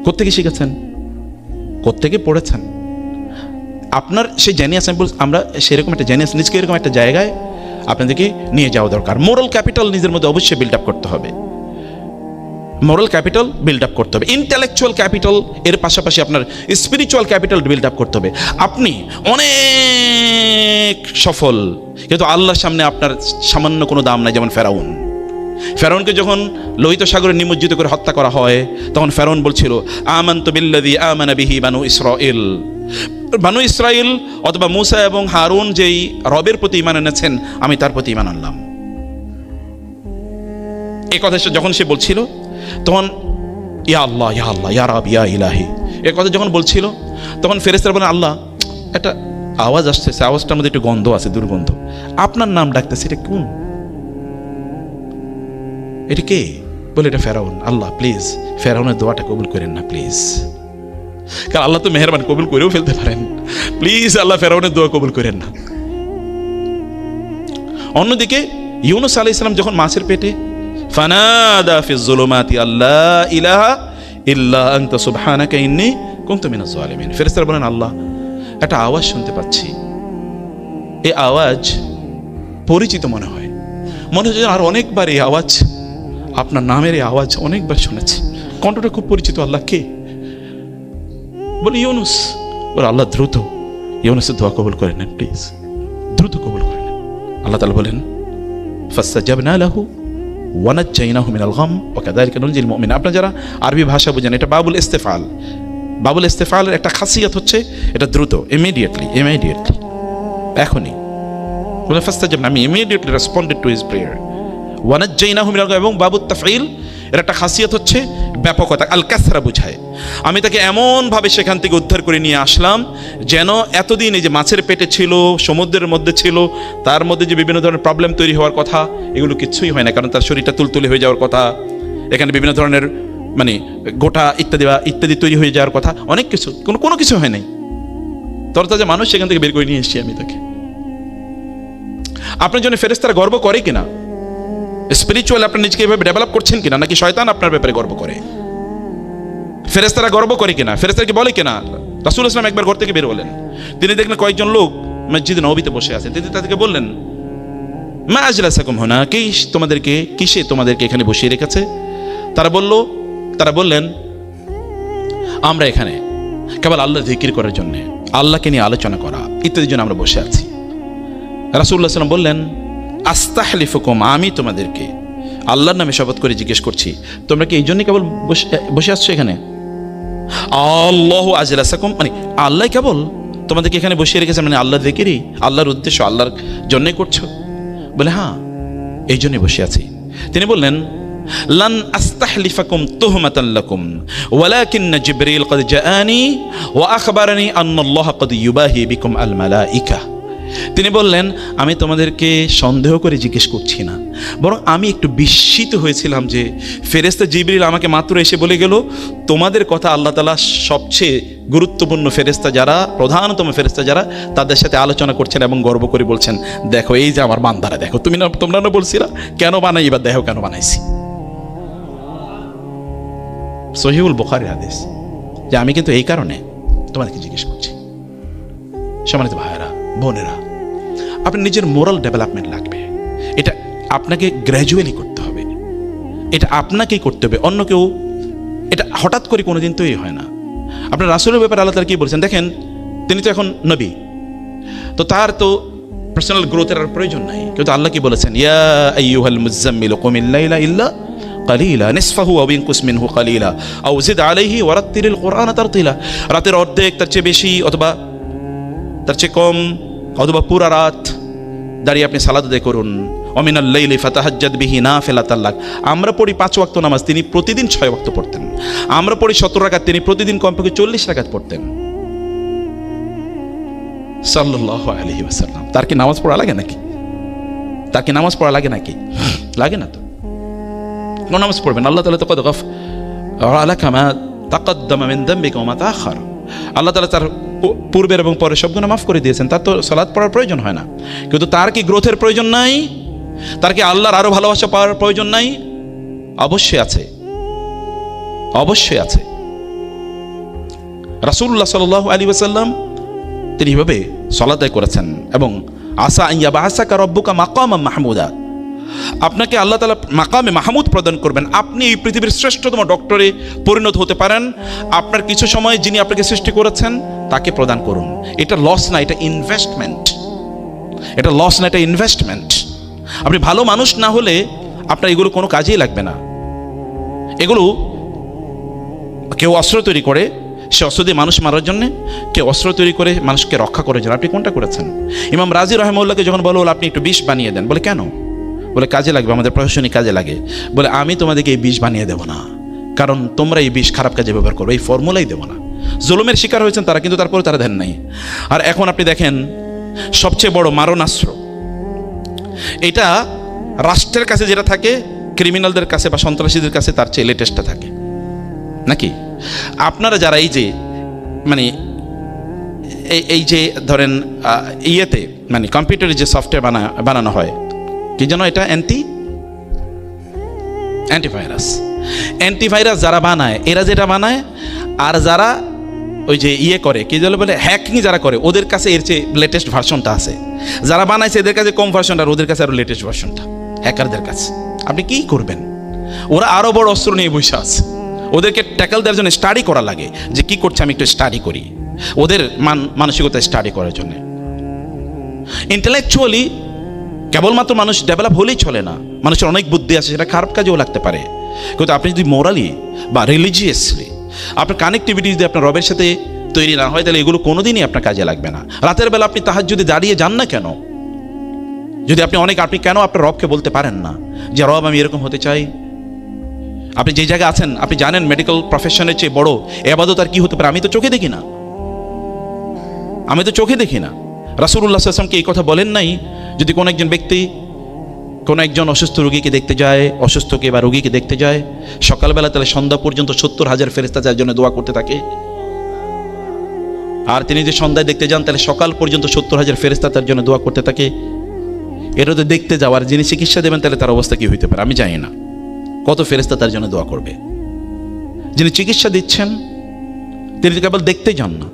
কোত্থেকে শিখেছেন, কোত্থেকে পড়েছেন? আপনার সেই জেনিয়াস, আমরা সেরকম একটা জেনিয়াস নিজকে এরকম একটা জায়গায় আপনাদেরকে নিয়ে যাওয়া দরকার। মোরাল ক্যাপিটাল নিজের মধ্যে অবশ্যই বিল্ড আপ করতে হবে, মোরাল ক্যাপিটাল বিল্ড আপ করতে হবে, ইন্টেলেকচুয়াল ক্যাপিটাল এর পাশাপাশি আপনার স্পিরিচুয়াল ক্যাপিটাল বিল্ড আপ করতে হবে। আপনি অনেক সফল, কিন্তু আল্লাহর সামনে আপনার সামান্য কোনো দাম নাই। যেমন ফেরাউনকে যখন লোহিত সাগরে নিমজ্জিত করে হত্যা করা হয়, তখন ফেরাউন বলছিল, আমানতু বিল্লাযী আমানা বিহি বানু ইসরাঈল। বানু ইসরাঈল অথবা মূসা এবং হারুন যেই রবের প্রতি ঈমান এনেছেন, আমি তার প্রতি ঈমান আনলাম। এই কথা যখন সে বলছিল, তখন ইয়া আল্লাহ ইয়া আল্লাহ ইয়া রাব ইয়া ইলাহি, এই কথা যখন বলছিল, তখন ফেরেশতারা বলেন, আল্লাহ একটা আওয়াজ আসতেছে, আওয়াজটার মধ্যে একটু গন্ধ আছে, দুর্গন্ধ, আপনার নাম ডাকতেছে, এটা কোন, এটা কে? বলে এটা ফেরাউন। আল্লাহ প্লিজ ফেরাউনের দোয়াটা কবুল করেন না প্লিজ, কারণ আল্লাহ তো মেহেরবান, কবুল করেও ফেলতে পারেন, প্লিজ আল্লাহ ফেরাউনের দোয়া কবুল করেন না। অন্যদিকে ইউনুস আলাইহিস সালাম যখন মাছের পেটে, ফানাদা ফিজ যুলুমাতি আল্লা ইলাহা ইল্লা আনতা সুবহানাকা ইন্নী কুনতু মিনাজ জালিমিন। ফেরেশতারা বলেন, আল্লাহ একটা আওয়াজ শুনতে পাচ্ছি, এই আওয়াজ পরিচিত মনে হয়, মনে হচ্ছে আর অনেকবার এই আওয়াজ, আপনার নামের এই আওয়াজ অনেকবার শুনেছি, কণ্ঠটা খুব পরিচিত, আল্লাহ কে? বলে ইউনুস। বলে আল্লাহ দ্রুত ইউনুসের দোয়া কবুল করে নেন প্লিজ, দ্রুত কবুল করে নেন। আল্লাহ তাআলা বলেন, ফাসতাজাবনা লাহু ওয়া নাজ্জাইনাহু মিনাল গাম ওয়া কাযালিকা নুনজিল মুমিনিন। আপনারা যারা আরবি ভাষা বুঝেন, এটা বাবুল ইস্তেফাল, বাবুল ইস্তেফালের একটা খাসিয়ত হচ্ছে এটা দ্রুত, ইমিডিয়েটলি, এখনই। বলে ফাসতাজাবনা, আমি immediately responded to his prayer. ওয়া নাজ্জাইনাহু মিনাল গাম, এবং বাবুত তাফঈল এর একটা খাসিয়ত হচ্ছে ব্যাপকতা, আল কাসরা বুঝায়। আমি তাকে এমনভাবে সেখান থেকে উদ্ধার করে নিয়ে আসলাম, যেন এতদিন এই যে মাছের পেটে ছিল, সমুদ্রের মধ্যে ছিল, তার মধ্যে যে বিভিন্ন ধরনের প্রবলেম তৈরি হওয়ার কথা, এগুলো কিচ্ছুই হয় না, কারণ তার শরীরটা তুলতুলে হয়ে যাওয়ার কথা, এখানে বিভিন্ন ধরনের মানে গোটা ইত্যাদি তৈরি হয়ে যাওয়ার কথা, অনেক কিছু, কোনো কিছু হয় নাই। তরতাজা মানুষ সেখান থেকে বের করে নিয়ে এসেছি আমি তাকে। আপনার জন্য ফেরেশতারা গর্ব করে কিনা, স্পিরিচুয়াল আপনি নিজেকে এভাবে ডেভেলপ করছেন কিনা, নাকি শয়তান আপনার ব্যাপারে গর্ব করে? ফেরেশতারা গর্ব করে কিনা, ফেরেশতারা কি বলে কিনা? রাসূল ইসলাম একবার ঘর থেকে বের হলেন, তিনি দেখলেন কয়েকজন লোক মসজিদে নববীতে বসে আছে। তিনি তাদেরকে বললেন, মা আজলাসাকুম হুনা, কিসে তোমাদেরকে এখানে বসিয়ে রেখেছে? তারা বললেন, আমরা এখানে কেবল আল্লাহ জিকির করার জন্য, আল্লাহকে নিয়ে আলোচনা করা ইত্যাদির জন্য আমরা বসে আছি। রাসূলুল্লাহ সাল্লাল্লাহু আলাইহি ওয়াসাল্লাম বললেন, আস্তাহলিফুকুম, আমি তোমাদেরকে আল্লাহর নামে শপথ করে জিজ্ঞেস করছি, তোমরা কি এই জন্যই কেবল বসে আসছো এখানে? আল্লাহু আজলাসাকুম, মানে আল্লাহ কেবল তোমাদেরকে এখানে বসিয়ে রেখেছে, মানে আল্লাহর জিকিরই, আল্লাহর উদ্দেশ্য আল্লাহর জন্যই করছো? বলে হ্যাঁ, এই জন্যই বসে আছি। তিনি বললেন, লান আস্তাহলিফাকুম তুহমাতান লাকুম ওয়ালাকিন্না জিবরিল ক্বাদ জাআনি ওয়া আখবারানি আন্নাল্লাহা ক্বাদ ইউবাহি বিকুম আল মালাইকা। তিনি বললেন, আমি তোমাদেরকে সন্দেহ করে জিজ্ঞেস করছি না, বরং আমি একটু বিস্মিত হয়েছিলাম যে ফেরেশতা জিবরিল আমাকে মাত্র এসে বলে গেল, তোমাদের কথা আল্লাহ তাআলা সবচেয়ে গুরুত্বপূর্ণ ফেরেশতা যারা, প্রধানতম ফেরেশতা যারা, তাদের সাথে আলোচনা করছেন এবং গর্ব করে বলছেন, দেখো এই যে আমার বান্দারা, দেখো তোমরা না বলছিলা কেন বানাই, এবার দেখো কেন বানাইছি। সহিহুল বুখারীর হাদিস, যে আমি কিন্তু এই কারণে তোমাদেরকে জিজ্ঞেস করছি। সম্মানিত ভাইয়েরা, বোনেরা, আপনার নিজের মোরাল ডেভেলপমেন্ট লাগবে, এটা আপনাকে গ্র্যাজুয়ালি করতে হবে, এটা আপনাকেই করতে হবে, অন্য কেউ এটা হঠাৎ করে কোনোদিন তৈরি হয় না। আপনার রাসূলের ব্যাপারে আল্লাহ তাআলা কি বলছেন দেখেন, তিনি তো এখন নবী, তো তার তো পার্সোনাল গ্রোথের আর প্রয়োজন নাই, কিন্তু আল্লাহ কি বলেছেন, ইয়া আইয়ুহাল মুযাম্মিল কুমিল লাইলা ইল্লা কালিলা নিসফাহু আও ইনকুস মিনহু কালিলা আও জিদ আলাইহি ওয়ারাত্তিলিল কুরআনা তারতিলা। রাতের অর্ধেক, তার চেয়ে বেশি অথবা তার চেয়ে কম, অথবা পুরা রাত দাঁড়িয়ে আপনি সালাত আদায় করুন, ওমিনাল লাইলি ফাতাহাজ্জাদ বিহি নাফিলাতাল লাক। আমরা পড়ি 5 ওয়াক্ত নামাজ, তিনি প্রতিদিন 6 ওয়াক্ত পড়তেন। আমরা পড়ি 17 রাকাত, তিনি প্রতিদিন কমপক্ষে 40 রাকাত পড়তেন সাল্লাল্লাহু আলাইহি ওয়াসাল্লাম। তার কি নামাজ পড়া লাগে নাকি? তার কি নামাজ পড়া লাগে নাকি? লাগে না তো। কোন নামাজ পড়বেন? আল্লাহ তাআলা তো কদ গাফারা লাকা মা তাকাদ্দামা মিন যামবিকা ওয়া মা তাআখার। আল্লাহ তাআলা তার পূর্বের এবং পরের সব গুনাহ মাফ করে দিয়েছেন, তার তো সালাত পড়ার প্রয়োজন হয় না। কিন্তু তার কি গ্রোথের প্রয়োজন নাই? তার কি আল্লাহর আরো ভালোবাসা পাওয়ার প্রয়োজন নাই? অবশ্যই আছে, অবশ্যই আছে। রাসূলুল্লাহ সাল্লাল্লাহু আলাইহি ওয়াসাল্লাম তিনি এভাবে সালাত আদায় করেছেন। এবং আসা আইয়া বাহাসাকা রব্বুকা মাকামান মাহমুদা, আপনাকে আল্লাহ তাআলা মাকামে মাহমুদ প্রদান করবেন। আপনি এই পৃথিবীর শ্রেষ্ঠতম ডক্টরে পরিণত হতে পারেন। আপনার কিছু সময় যিনি আপনাকে সৃষ্টি করেছেন তাকে প্রদান করুন। এটা লস না, এটা ইনভেস্টমেন্ট। এটা লস না, এটা ইনভেস্টমেন্ট। আপনি ভালো মানুষ না হলে আপনার এগুলো কোনো কাজেই লাগবে না। এগুলো কেউ অস্ত্র তৈরি করে, সে অস্ত্র দিয়ে মানুষ মারার জন্যে, কেউ অস্ত্র তৈরি করে মানুষকে রক্ষা করার জন্য। আপনি কোনটা করেছেন? ইমাম রাজি রাহিমাহুল্লাহকে যখন বলো আপনি একটু বিষ বানিয়ে দেন, বলে কেন? বলে কাজে লাগবে, আমাদের প্রশাসনিক কাজে লাগে। বলে আমি তোমাদেরকে এই বিষ বানিয়ে দেবো না, কারণ তোমরা এই বিষ খারাপ কাজে ব্যবহার করবে, এই ফর্মুলাই দেবো না। জুলুমের শিকার হয়েছেন তারা, কিন্তু তারপরে তারা দেন নাই। আর এখন আপনি দেখেন সবচেয়ে বড় মারণাস্ত্র, এটা রাষ্ট্রের কাছে যেটা থাকে, ক্রিমিনালদের কাছে বা সন্ত্রাসীদের কাছে তার চেয়ে লেটেস্টটা থাকে নাকি? আপনারা যারা এই যে মানে এই যে ধরেন ইয়েতে মানে কম্পিউটারে যে সফটওয়্যার বানানো হয়, কি যেন এটা অ্যান্টিভাইরাস যারা বানায়, এরা যেটা বানায়, আর যারা ওই যে ইয়ে করে কি যেন বলে হ্যাকিং যারা করে, ওদের কাছে এর চেয়ে লেটেস্ট ভার্সনটা আছে। যারা বানাইছে এদের কাছে কম ভার্সনটা, আর ওদের কাছে আরো লেটেস্ট ভার্সনটা হ্যাকারদের কাছে। আপনি কি করবেন? ওরা আরো বড় অস্ত্র নিয়ে বসে আছে। ওদেরকে ট্যাকল দেওয়ার জন্য স্টাডি করা লাগে, যে কি করছে আমি একটু স্টাডি করি, ওদের মানসিকতা স্টাডি করার জন্য। ইন্টেলেকচুয়ালি কেবলমাত্র মানুষ ডেভেলপ হলেই চলে না, মানুষের অনেক বুদ্ধি আছে, সেটা খারাপ কাজেও লাগতে পারে। কিন্তু আপনি যদি মোরালি বা রিলিজিয়াসলি আপনার কানেক্টিভিটি যদি আপনার রবের সাথে তৈরি না হয়, তাহলে এগুলো কোনোদিনই আপনার কাজে লাগবে না। রাতের বেলা আপনি তাহাজ্জুদে দাঁড়িয়ে যান না কেন? যদি আপনি কেন আপনার রবকে বলতে পারেন না যে রব আমি এরকম হতে চাই? আপনি যে জায়গায় আছেন, আপনি জানেন মেডিকেল প্রফেশনের চেয়ে বড় ইবাদত আর কি হতে পারে? আমি তো চোখে দেখি না, আমি তো চোখে দেখি না। রাসূলুল্লাহ সাল্লাল্লাহু আলাইহি ওয়াসাল্লাম কি এই কথা বলেন নাই? যদি কোনো একজন ব্যক্তি কোনো একজন অসুস্থ রোগীকে দেখতে যায়, অসুস্থকে বা রোগীকে দেখতে যায় সকালবেলা, তাহলে সন্ধ্যা পর্যন্ত 70,000 ফেরেশতা তার জন্য দোয়া করতে থাকে। আর তিনি যে সন্ধ্যায় দেখতে যান, তাহলে সকাল পর্যন্ত 70,000 ফেরেশতা তার জন্য দোয়া করতে থাকে। এটা তো দেখতে যাওয়ার, যিনি চিকিৎসা দেবেন তাহলে তার অবস্থা কি হইতে পারে আমি জানি না। কত ফেরেশতা তার জন্য দোয়া করবে। যিনি চিকিৎসা দিচ্ছেন তিনি কেবল দেখতে যান না,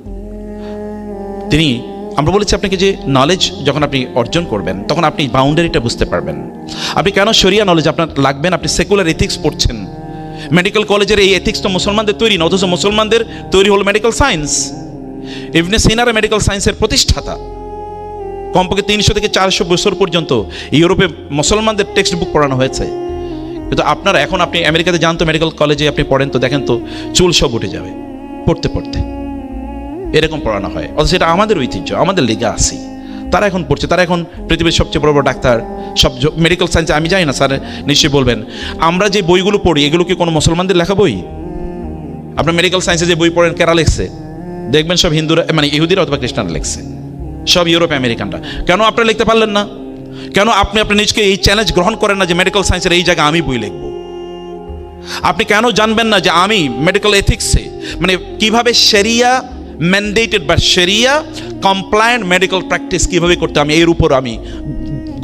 তিনি, আমরা বলেছি আপনাকে যে নলেজ যখন আপনি অর্জন করবেন তখন আপনি বাউন্ডারিটা বুঝতে পারবেন। আপনি কেন শরিয়া নলেজ আপনার লাগবেন? আপনি সেকুলার এথিক্স পড়ছেন। মেডিকেল কলেজের এই এথিক্স তো মুসলমানদের তৈরি না, অথচ মুসলমানদের তৈরি হলো মেডিকেল সায়েন্স। ইবনে সিনারা মেডিকেল সায়েন্সের প্রতিষ্ঠাতা। কমপক্ষে 300 থেকে 400 বছর পর্যন্ত ইউরোপে মুসলমানদের টেক্সট বুক পড়ানো হয়েছে। কিন্তু আপনারা এখন আপনি আমেরিকাতে যান তো, মেডিকেল কলেজে আপনি পড়েন তো, দেখেন তো চুল সব উঠে যাবে পড়তে পড়তে, এরকম পড়ানো হয়। অথচ এটা আমাদের ঐতিহ্য, আমাদের লেগে আসি। তারা এখন পড়ছে, তারা এখন পৃথিবীর সবচেয়ে বড় বড় ডাক্তার, সব মেডিকেল সায়েন্সে। আমি জানি না, স্যার নিশ্চয়ই বলবেন, আমরা যে বইগুলো পড়ি এগুলো কি কোনো মুসলমানদের লেখা বই? আপনার মেডিকেল সায়েন্সে যে বই পড়েন কারা লিখছে? দেখবেন সব হিন্দুরা, মানে ইহুদিরা অথবা খ্রিস্টানরা লিখছে, সব ইউরোপ আমেরিকানরা। কেন আপনারা লিখতে পারলেন না? কেন আপনি আপনার নিজকে এই চ্যালেঞ্জ গ্রহণ করেন না যে মেডিকেল সায়েন্সের এই জায়গায় আমি বই লিখব? আপনি কেন জানবেন না যে আমি মেডিকেল এথিক্সে মানে কিভাবে শরিয়া ম্যান্ডেটেড বা শরিয়া কমপ্লায়েন্ট মেডিকেল প্র্যাকটিস কিভাবে করতে, আমি এর উপর আমি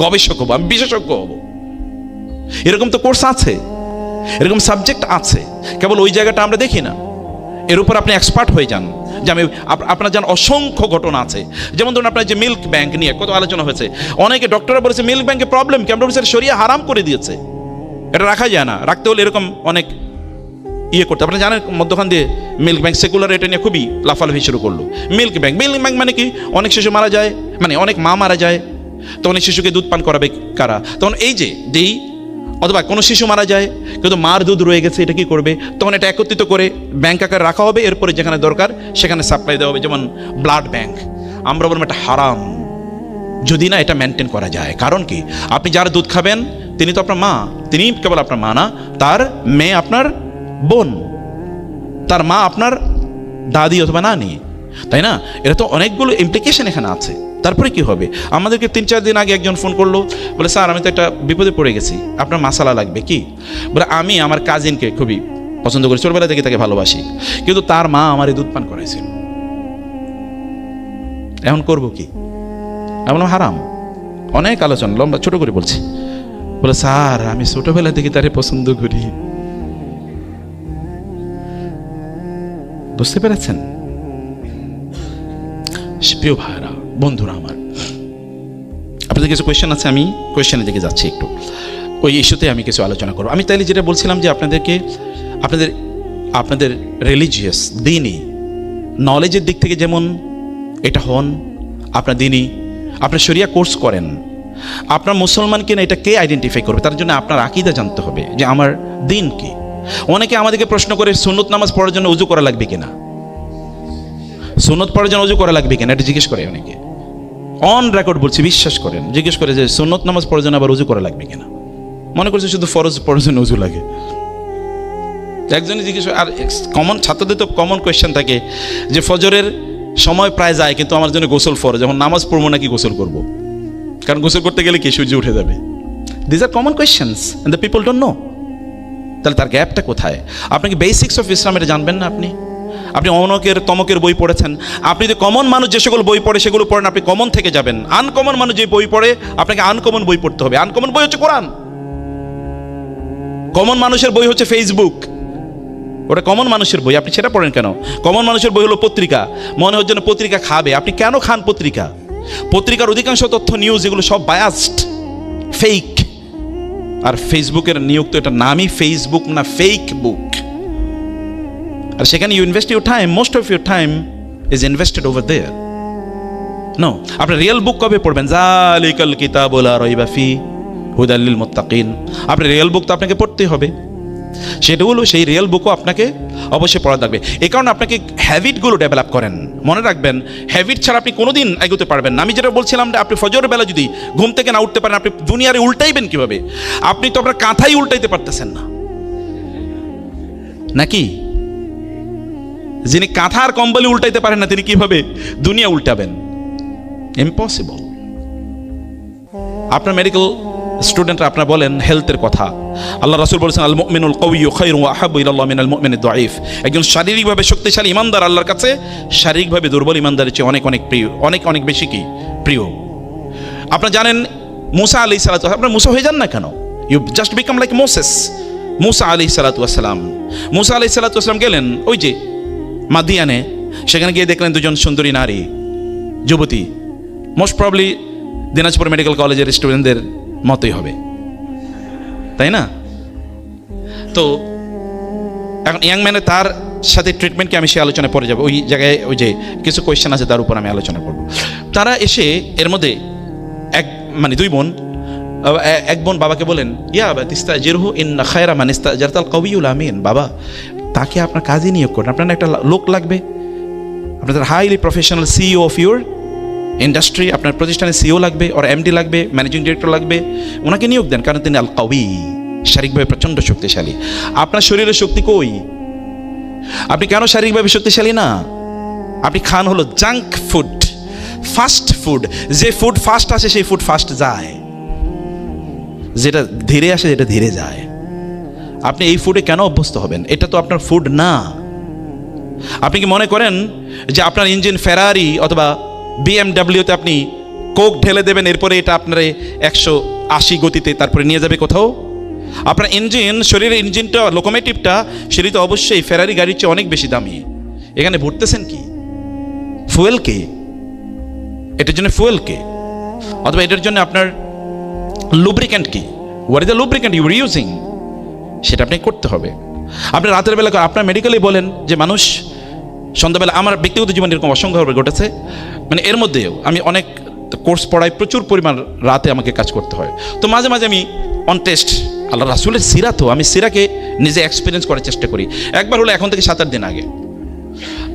গবেষক হব, আমি বিশেষজ্ঞ হব। এরকম তো কোর্স আছে, এরকম সাবজেক্ট আছে, কেবল ওই জায়গাটা আমরা দেখি না। এর উপর আপনি এক্সপার্ট হয়ে যান। যে আমি আপনার জান অসংখ্য ঘটনা আছে। যেমন ধরুন আপনার যে মিল্ক ব্যাংক নিয়ে কত আলোচনা হয়েছে, অনেকে ডক্টররা বলেছে মিল্ক ব্যাংকে প্রবলেম কি? আমরা বলছি শরিয়া হারাম করে দিয়েছে, এটা রাখা যায় না, রাখতে হলে এরকম অনেক ইয়ে করতে। আপনি জানেন মধ্যখান দিয়ে মিল্ক ব্যাংক সেকুলার, এটা নিয়ে খুবই লাফালাফি শুরু করলো। মিল্ক ব্যাংক মানে কি? অনেক শিশু মারা যায়, মানে অনেক মা মারা যায়, তখন এই শিশুকে দুধ পান করাবে কারা? তখন এই যে যেই অথবা কোনো শিশু মারা যায় কিন্তু মার দুধ রয়ে গেছে, এটা কি করবে? তখন এটা একত্রিত করে ব্যাংক আকারে রাখা হবে, এরপরে যেখানে দরকার সেখানে সাপ্লাই দেওয়া হবে, যেমন ব্লাড ব্যাংক। আমরা বলবো এটা হারাম, যদি না এটা মেনটেন করা যায়। কারণ কি, আপনি যার দুধ খাবেন তিনি তো আপনার মা, তিনি কেবল আপনার মা না, তার মেয়ে আপনার বোন, তার মা আপনার দাদি অথবা নানি, তাই না? এটা তো অনেকগুলো ইমপ্লিকেশন এখানে আছে। তারপরে কি হবে, আমাদেরকে 3-4 দিন আগে একজন ফোন করলো, বলে স্যার আমি তো একটা বিপদে পড়ে গেছি, আপনার মাসালা লাগবে কি? বলে আমি আমার কাজিনকে খুবই পছন্দ করি, ছোটবেলা থেকে তাকে ভালোবাসি, কিন্তু তার মা আমার দুধ পান করাইছিল, এখন করবো কি? এমন হারাম। অনেক আলোচনা, লম্বা ছোট করে বলছি। বলে স্যার আমি ছোটবেলা থেকে তারে পছন্দ করি। বুঝতে পেরেছেন? প্রিয় ভাইরা, বন্ধুরা আমার, আপনাদের কিছু কোয়েশ্চেন আছে, আমি কোয়েশ্চেনের দিকে যাচ্ছি একটু, ওই ইস্যুতে আমি কিছু আলোচনা করবো। আমি তাইলে যেটা বলছিলাম যে আপনাদেরকে আপনাদের রিলিজিয়াস দিনই নলেজের দিক থেকে যেমন এটা হন, আপনার দিনই আপনার শরিয়া কোর্স করেন, আপনার মুসলমান কিনা এটা কে আইডেন্টিফাই করবে? তার জন্য আপনার আকীদা জানতে হবে যে আমার দিন কি। অনেকে আমাদেরকে প্রশ্ন করে সুন্নত নামাজ পড়ার জন্য উজু করা লাগবে কিনা, সুন্নত পড়ার জন্য উজু করা লাগবে কিনা, এটা জিজ্ঞেস করে অনেকে। অন রেকর্ড বলছি, বিশ্বাস করেন, জিজ্ঞেস করে যে সুন্নত নামাজ পড়ার জন্য আবার উজু করা লাগবে কিনা। মনে করছে শুধু ফরজ পড়ার জন্য উজু লাগে। একজনই জিজ্ঞেস, আর কমন ছাত্রদের তো কমন কোয়েশ্চেন থাকে যে ফজরের সময় প্রায় যায়, কিন্তু আমার জন্য গোসল ফরজ, যখন নামাজ পড়বো নাকি গোসল করব, কারণ গোসল করতে গেলে কি সূর্য উঠে যাবে। This are common questions and the people don't know. তাহলে তার গ্যাপটা কোথায়? আপনি কি বেসিক্স অফ ইসলাম এটা জানবেন না? আপনি অনকের তমকের বই পড়েছেন, আপনি যে কমন মানুষ যে সকল বই পড়ে সেগুলো পড়েন, আপনি কমন থেকে যাবেন। আনকমন মানুষ যে বই পড়ে, আপনাকে আনকমন বই পড়তে হবে। আনকমন বই হচ্ছে কোরআন, কমন মানুষের বই হচ্ছে ফেসবুক, ওটা কমন মানুষের বই, আপনি সেটা পড়েন কেন? কমন মানুষের বই হলো পত্রিকা, মনে হচ্ছে না পত্রিকা খাবে, আপনি কেন খান পত্রিকা? পত্রিকার অধিকাংশ তথ্য নিউজ এগুলো সব বায়াসড, ফেক। আর ফেসবুকের নিয়োগ তো এটা নামই ফেসবুক না, ফেক বুক। আর সেখানে you invest your time, most of your time is invested over there. No, আপনি রিয়েল বুক কবে পড়বেন? যালিকাল কিতাবু লা রাইবা ফি হুদাল লিল মুত্তাকিন। আপনি রিয়েল বুক তো আপনাকে পড়তে হবে, সেটা হলো সেই রিয়েল বুকও আপনাকে অবশ্যই পড়া লাগবে। এই কারণে আপনাকে হ্যাবিটগুলো ডেভেলপ করেন। মনে রাখবেন, হ্যাবিট ছাড়া আপনি কোনোদিন এগোতে পারবেন না। আমি যেটা বলছিলাম যে আপনি ফজরের বেলা যদি ঘুম থেকে না উঠতে পারেন, আপনি দুনিয়ারে উল্টাইবেন কিভাবে? আপনি তো আপনার কাঁথাই উল্টাইতে পারতেছেন না, নাকি? যিনি কাঁথা আর কম্বলি উল্টাইতে পারেন না, তিনি কিভাবে দুনিয়া উল্টাবেন? ইম্পসিবল। আপনার মেডিকেল স্টুডেন্টরা আপনার বলেন হেলথের কথা, আল্লাহ রাসূল বলেছেন আল মুমিনুল কাওয়িয়্যু খায়রুন ওয়া আহাব্বু ইলাল্লাহ মিনাল মুমিনিদ দাঈফ। একজন শারীরিকভাবে শক্তিশালী ইমানদার আল্লাহর কাছে শারীরিকভাবে দুর্বল ইমানদারের চেয়ে অনেক অনেক প্রিয়, অনেক অনেক বেশি কি প্রিয়। আপনারা জানেন মুসা আলাইহিস সালাতু, আপনারা মুসা হয়ে যান না কেন? You just become like Moses. মুসা আলাইহিস সালাতু ওয়াস সালাম, মুসা আলাইহিস সালাতু ওয়াস সালাম গেলেন ওই যে মাদিয়ানে, সেখানে গিয়ে দেখলেন দুজন সুন্দরী নারী, যুবতী, মোস্ট প্রবলি দিনাজপুর মেডিকেল কলেজের স্টুডেন্টদের মতোই হবে, তাই না? তো এখন ইয়াং ম্যানে তার সাথে ট্রিটমেন্টকে আমি সে আলোচনায় পরে যাবো, ওই জায়গায় ওই যে কিছু কোয়েশ্চেন আছে তার উপর আমি আলোচনা করব। তারা এসে এর মধ্যে দুই বোন, এক বোন বাবাকে বলেন ইয়া আবা তিস্তাজিরহু ইন্না খায়রা মান ইস্তাজারতাল কাউইয়ুল আমিন। বাবা, তাকে আপনার কাজে নিয়োগ করেন, আপনার একটা লোক লাগবে, আপনাদের highly professional CEO of your industry, আপনার প্রতিষ্ঠানে সিইও লাগবে, ওর এমডি লাগবে, ম্যানেজিং ডিরেক্টর লাগবে, ওনাকে নিয়োগ দেন, কারণ তিনি আল কাউই, শারীরিকভাবে প্রচণ্ড শক্তিশালী। আপনার শরীরের শক্তি কই? আপনি কেন শারীরিকভাবে শক্তিশালী না? আপনি খান হলো জাঙ্ক ফুড, ফাস্ট ফুড। যে ফুড ফাস্ট আসে সেই ফুড ফাস্ট যায়, যেটা ধীরে আসে যেটা ধীরে যায়। আপনি এই ফুডে কেন অভ্যস্ত হবেন? এটা তো আপনার ফুড না। আপনি কি মনে করেন যে আপনার ইঞ্জিন ফেরারি অথবা বিএমডাব্লিউতে আপনি কোক ঢেলে দেবেন, এরপরে এটা আপনার 180 গতিতে তারপরে নিয়ে যাবে কোথাও? আপনার ইঞ্জিন, শরীরের ইঞ্জিনটা, লোকোমেটিভটা, সেটি তো অবশ্যই ফেরারি গাড়ির চেয়ে অনেক বেশি দামি। এখানে ভরতেছেন কি? ফুয়েল কে? এটার জন্য ফুয়েল কে? অথবা এটার জন্য আপনার লুব্রিক্যান্ট কি? What is the lubricant you are using? সেটা আপনাকে করতে হবে। আপনি রাতের বেলা, আপনার মেডিকেলে বলেন যে মানুষ সন্ধ্যাবেলা, আমার ব্যক্তিগত জীবনে এরকম অসংখ্যভাবে ঘটেছে, এর মধ্যেও আমি অনেক কোর্স পড়াই, প্রচুর পরিমাণ রাতে আমাকে কাজ করতে হয়। তো মাঝে মাঝে আমি অন টেস্ট আল্লাহ রাসূলের সিরাত, আমি সিরাকে নিজে এক্সপিরিয়েন্স করার চেষ্টা করি। একবার হলো এখন থেকে 7-8 দিন আগে,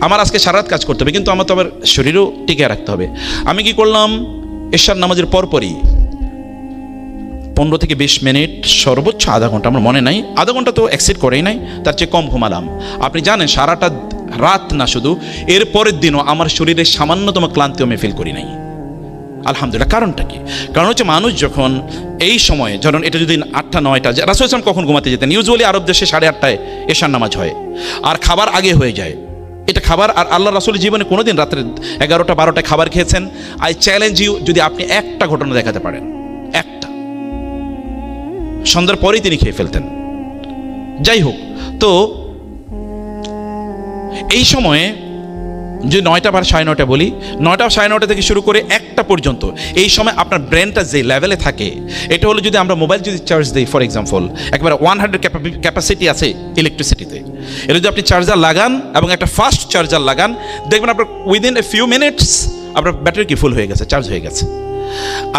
আমার আজকে সারা রাত কাজ করতে হবে, কিন্তু আমার তো আবার শরীরও টিকে রাখতে হবে। আমি কি করলাম, এশার নামাজের পরপরই 15 থেকে 20 মিনিট, সর্বোচ্চ আধা ঘন্টা, আমার মনে নাই, আধা ঘন্টা তো এক্সিড করেই নাই, তার চেয়ে কম ঘুমালাম। আপনি জানেন সারাটা রাত না শুধু, এর পরের দিনও আমার শরীরে সামান্যতম ক্লান্তি আমি ফিল করি নাই, আলহামদুলিল্লাহ। কারণটা কি? কারণ হচ্ছে মানুষ যখন এই সময়ে, ধরুন এটা যদি 8টা 9টা, রাসূল সাল্লাল্লাহু আলাইহি ওয়াসাল্লাম কখন ঘুমাতে যেতেন? ইউজুয়ালি আরব দেশে 8:30টায় এশার নামাজ হয়, আর খাবার আগে হয়ে যায়। এটা খাবার, আর আল্লাহ রাসূলের জীবনে কোনোদিন রাত্রে 11টা 12টায় খাবার খেয়েছেন? আই চ্যালেঞ্জ ইউ, যদি আপনি একটা ঘটনা দেখাতে পারেন, একটা, সন্ধ্যার পরেই তিনি খেয়ে ফেলতেন। যাই হোক, তো এই সময়ে যদি 9টা বা 9:30 বলি, 9টা 9:30 থেকে শুরু করে 1টা পর্যন্ত, এই সময় আপনার ব্রেনটা যে লেভেলে থাকে, এটা হলো যদি আমরা মোবাইল যদি চার্জ দিই, ফর এক্সাম্পল একবারে 100 ক্যাপাসিটি আছে ইলেকট্রিসিটিতে, এটা যদি আপনি চার্জার লাগান এবং একটা ফাস্ট চার্জার লাগান, দেখবেন আপনার উইদিন এ ফিউ মিনিটস আপনার ব্যাটারি কি ফুল হয়ে গেছে, চার্জ হয়ে গেছে।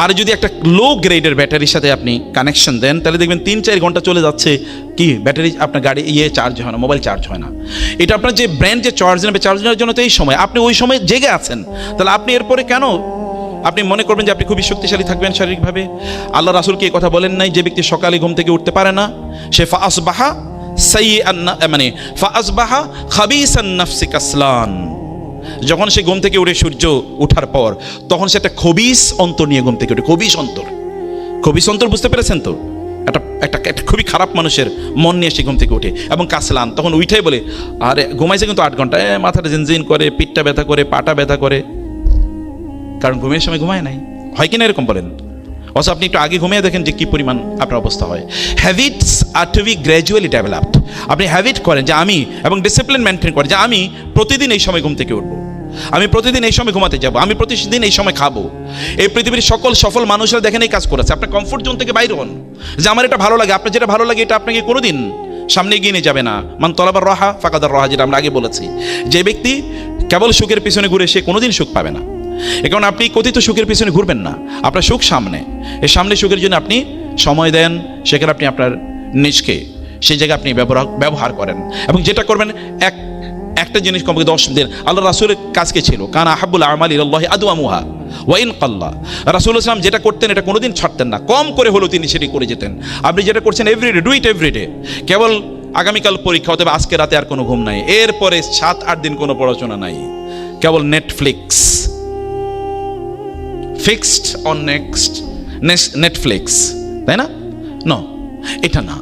আর যদি একটা লো গ্রেডের ব্যাটারির সাথে আপনি কানেকশন দেন, তাহলে দেখবেন 3-4 ঘন্টা চলে যাচ্ছে, কি ব্যাটারি আপনার গাড়ি চার্জ হয় না, মোবাইল চার্জ হয় না। এটা আপনার যে ব্রেন যে চার্জ নেবে, চার্জ নেওয়ার জন্য তো এই সময়, আপনি ওই সময় জেগে আছেন, তাহলে আপনি এরপরে কেন আপনি মনে করবেন যে আপনি খুবই শক্তিশালী থাকবেন শারীরিকভাবে? আল্লাহ রাসূল কি এই কথা বলেন নাই যে ব্যক্তি সকালে ঘুম থেকে উঠতে পারে না, সে ফাসবাহা সাইয়্যান, মানে ফাসবাহা খাবিসান নাফসি কাসলান, যখন সে ঘুম থেকে উঠে সূর্য ওঠার পর, তখন সে একটা খবিস অন্তর নিয়ে ঘুম থেকে উঠে। খবিস অন্তর, খবিস অন্তর বুঝতে পেরেছেন তো? একটা খুবই খারাপ মানুষের মন নিয়ে সে ঘুম থেকে উঠে, এবং কাসলান, তখন উঠাই বলে আরে ঘুমাইছে কিন্তু 8 ঘন্টা, মাথাটা জিনজিন করে, পিঠটা ব্যথা করে, পাটা ব্যথা করে, কারণ ঘুমের সময় ঘুমায় নাই। হয় কিনা এরকম বলেন? অথচ আপনি একটু আগে ঘুমিয়ে দেখেন যে কি পরিমাণ আপনার অবস্থা হয়। হ্যাবিটস আর টু বি গ্র্যাজুয়ালি ডেভেলপড। আপনি হ্যাবিট করেন যে আমি, এবং ডিসিপ্লিন মেনটেন করেন যে আমি প্রতিদিন এই সময় ঘুম থেকে উঠবো, আমি প্রতিদিন এই সময় ঘুমাতে যাব, আমি প্রতিদিন এই সময় খাবো। এই পৃথিবীর সকল সফল মানুষরা দেখেন এই কাজ করেছে। আপনার কমফোর্ট জোন থেকে বাইরে হন, যে আমার এটা ভালো লাগে, আপনার যেটা ভালো লাগে এটা আপনাকে কোনোদিন সামনে এগিয়ে নিয়ে যাবে না। মান তলাবার রাহা ফাকাদার রাহা, যেটা আমরা আগে বলেছি। যে ব্যক্তি কেবল সুখের পিছনে ঘুরে, সে কোনোদিন সুখ পাবে না। এ কারণে আপনি কথিত সুখের পিছনে ঘুরবেন না, আপনার সুখ সামনে। এই সামনে সুখের জন্য আপনি সময় দেন, সেখানে আপনি আপনার নিজকে সেই জায়গায় আপনি ব্যবহার করেন, এবং যেটা করবেন একটা জিনিস কমপক্ষে 10 দিন। আল্লাহ রাসূলের কাজ কি ছিল? কানা আহাব্বুল আমালি ইলাল্লাহি আদওয়ামুহা ওয়া ইন কাল্লা। রাসূলুল্লাহ সাল্লাল্লাহু আলাইহি ওয়াসাল্লাম যেটা করতেন এটা কোনোদিন ছাড়তেন না, কম করে হলেও তিনি সেটি করে যেতেন। আপনি যেটা করছেন এভরিডে, ডু ইট এভরিডে। কেবল আগামীকাল পরীক্ষা, অথবা আজকে রাতে আর কোনো ঘুম নাই, এরপরে 7-8 দিন কোনো পড়াশোনা নাই, কেবল নেটফ্লিক্স, ফিক্সড অন নেটফ্লিক্স, তাই না? নো, এটা না,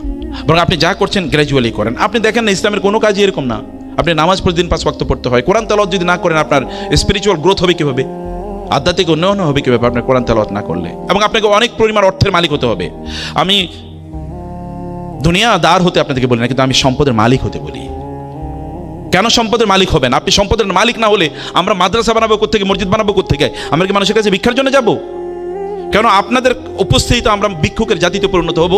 বরং আপনি যা করছেন গ্র্যাজুয়ালি করেন। আপনি দেখেন না, ইসলামের কোনো কাজই এরকম না। আপনি নামাজ প্রতিদিন 5 ওয়াক্ত পড়তে হয়, কোরআন তেলাওয়াত যদি না করেন, আপনার স্পিরিচুয়াল গ্রোথ হবে কীভাবে? আধ্যাত্মিক উন্নয়ন হবে কীভাবে আপনার কোরআন তেলাওয়াত না করলে? এবং আপনাকে অনেক পরিমাণ অর্থের মালিক হতে হবে। আমি দুনিয়াদার হতে আপনাদেরকে বলি না, কিন্তু আমি সম্পদের মালিক হতে বলি। কেন সম্পদের মালিক হবেন? আপনি সম্পদের মালিক না হলে আমরা মাদ্রাসা বানাবো কোত্থেকে, মসজিদ বানাবো কোত্থেকে? আমরা কি মানুষের কাছে ভিক্ষার জন্য যাব? কেন আপনাদের উপস্থিতিতে আমরা ভিক্ষুকের জাতিতে পরিণত হব?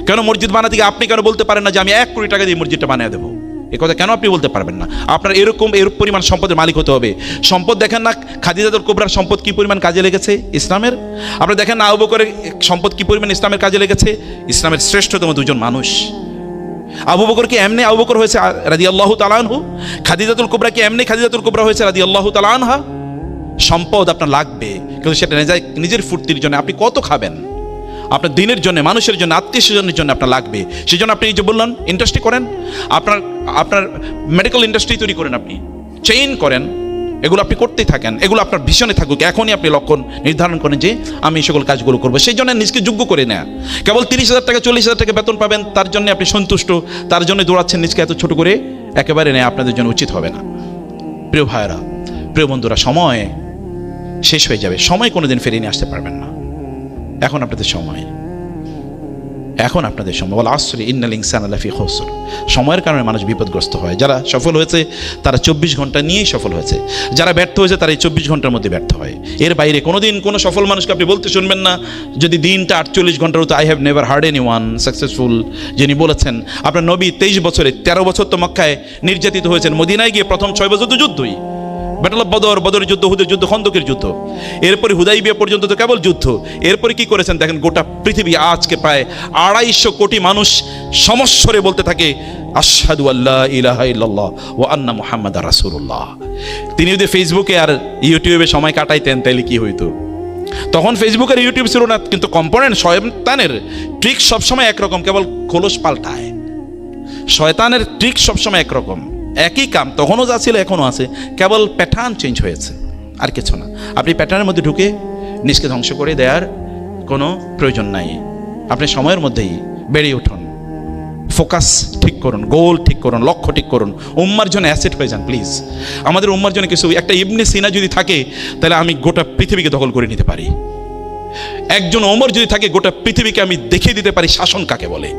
কেন মসজিদ বানাতে গিয়ে আপনি কেন বলতে পারেন না যে আমি 1 কোটি টাকা দিয়ে মসজিদটা বানিয়ে দেবো? এ কথা কেন আপনি বলতে পারবেন না? আপনার এরকম পরিমাণ সম্পদের মালিক হতে হবে। সম্পদ দেখেন না, খাদিজাতুল কুবরার সম্পদ কি পরিমাণ কাজে লেগেছে ইসলামের। আপনি দেখেন না, আবু বকরের সম্পদ কি পরিমাণ ইসলামের কাজে লেগেছে। ইসলামের শ্রেষ্ঠতম 2জন মানুষ। আবু বকর কি এমনি আবু বকর হয়েছে রাদিয়াল্লাহু তাআলা আনহু? খাদিজাতুল কুবরা কি এমনি খাদিজাতুল কুবরা হয়েছে রাদিয়াল্লাহু তাআলা আনহা? সম্পদ আপনার লাগবে, কিন্তু সেটা নিজের ফুর্তির জন্য আপনি কত খাবেন, আপনার দিনের জন্য, মানুষের জন্য, আত্মীয় স্বজনের জন্য আপনার লাগবে। সেই জন্য আপনি এই যে বললেন ইন্ডাস্ট্রি করেন, আপনার মেডিকেল ইন্ডাস্ট্রি তৈরি করেন, আপনি চেইন করেন, এগুলো আপনি করতেই থাকেন। এগুলো আপনার ভীষণে থাকুক। এখনই আপনি লক্ষ্য নির্ধারণ করেন যে আমি সকল কাজগুলো করবো। সেই জন্য নিজকে যোগ্য করে নেয়া। কেবল 30,000 টাকা 40,000 টাকা বেতন পাবেন, তার জন্য আপনি সন্তুষ্ট, তার জন্য দৌড়াচ্ছেন নিজকে এত ছোট করে, একেবারে নেয়া আপনাদের জন্য উচিত হবে না। প্রিয় ভাইয়েরা, প্রিয় বন্ধুরা, সময় শেষ হয়ে যাবে, সময় কোনোদিন ফিরিয়ে নিয়ে আসতে পারবেন না। এখন আপনাদের সময়, এখন আপনাদের সময়। ওয়াল আসরি ইন্নাল ইনসানা লাফি খুসর। সময়ের কারণে মানুষ বিপদগ্রস্ত হয়। যারা সফল হয়েছে তারা 24 ঘন্টা নিয়েই সফল হয়েছে, যারা ব্যর্থ হয়েছে তারা এই 24 ঘন্টার মধ্যে ব্যর্থ হয়। এর বাইরে কোনোদিন কোনো সফল মানুষকে আপনি বলতে শুনবেন না যদি দিনটা 48 ঘন্টার হতো, I have never hard any one successful, যিনি বলেছেন। আপনার নবী 23 বছরে 13 বছর তো মক্কায় নির্যাতিত হয়েছেন, মদিনায় গিয়ে প্রথম 6 বছর তো যুদ্ধই, ব্যাটল অফ বদরের যুদ্ধ, উহুদের যুদ্ধ, খন্দকের যুদ্ধ, এরপরে হুদাইবিয়া পর্যন্ত তো কেবল যুদ্ধ। এরপরে কি করেছেন দেখেন, গোটা পৃথিবী আজকে প্রায় 250 কোটি মানুষ সমস্বরে বলতে থাকে আশহাদু আল্লা ইলাহা ইল্লাল্লাহ ওয়া আন্না মুহাম্মাদার রাসূলুল্লাহ। তিনি যদি ফেসবুকে আর ইউটিউবে সময় কাটাইতেন তাহলে কি হইতো? তখন ফেসবুক আর ইউটিউব ছিল না, কিন্তু কম্পোনেন্ট শয়তানের ট্রিক সবসময় একরকম, কেবল খোলস পাল্টায়। শয়তানের ট্রিক সবসময় একরকম, একই কাম তখনও যা ছিল এখনও আছে, কেবল প্যাটার্ন চেঞ্জ হয়েছে, আর কিছু না। আপনি প্যাটার্নের মধ্যে ঢুকে নিজকে ধ্বংস করে দেওয়ার কোনো প্রয়োজন নাই। আপনি সময়ের মধ্যেই বেরিয়ে উঠুন, ফোকাস ঠিক করুন, গোল ঠিক করুন, লক্ষ্য ঠিক করুন, উম্মার জন্য অ্যাসেট হয়ে যান প্লিজ। আমাদের উম্মার জন্য কিছু, একটা ইবনে সিনা যদি থাকে তাহলে আমি গোটা পৃথিবীকে দখল করে নিতে পারি। একজন ওমর যদি থাকে গোটা পৃথিবীকে আমি দেখিয়ে দিতে পারি শাসন কাকে বলে।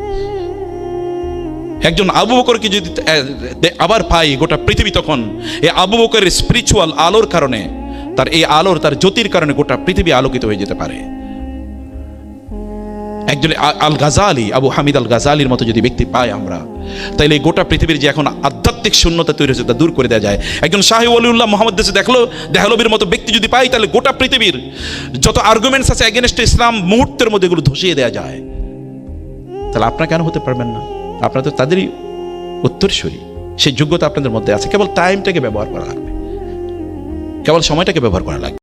একজন আবু বকরকে যদি আবার পাই গোটা পৃথিবী, তখন এই আবু বকরের স্পিরিচুয়াল আলোর কারণে, তার এই আলোর, তার জ্যোতির কারণে গোটা পৃথিবী আলোকিত হয়ে যেতে পারে। একজন আল গাজালি, আবু হামিদ আল গাজালির মতো যদি ব্যক্তি পাই আমরা, তাইলে এই গোটা পৃথিবীর যে এখন আধ্যাত্মিক শূন্যতা তৈরি হয়েছে তা দূর করে দেওয়া যায়। একজন শাহী ওলিউল্লাহ মোহাম্মদ দেশে দেহলবির মতো ব্যক্তি যদি পাই, তাহলে গোটা পৃথিবীর যত আর্গুমেন্টস আছে এগেনস্ট ইসলাম মুহূর্তের মধ্যে এগুলো ধসিয়ে দেওয়া যায়। তাহলে আপনারা কেন হতে পারবেন না? আপনারা তো তাদেরই উত্তরসূরি, সেই যোগ্যতা আপনাদের মধ্যে আছে। কেবল টাইমটাকে ব্যবহার করা লাগবে, কেবল সময়টাকে ব্যবহার করা লাগবে।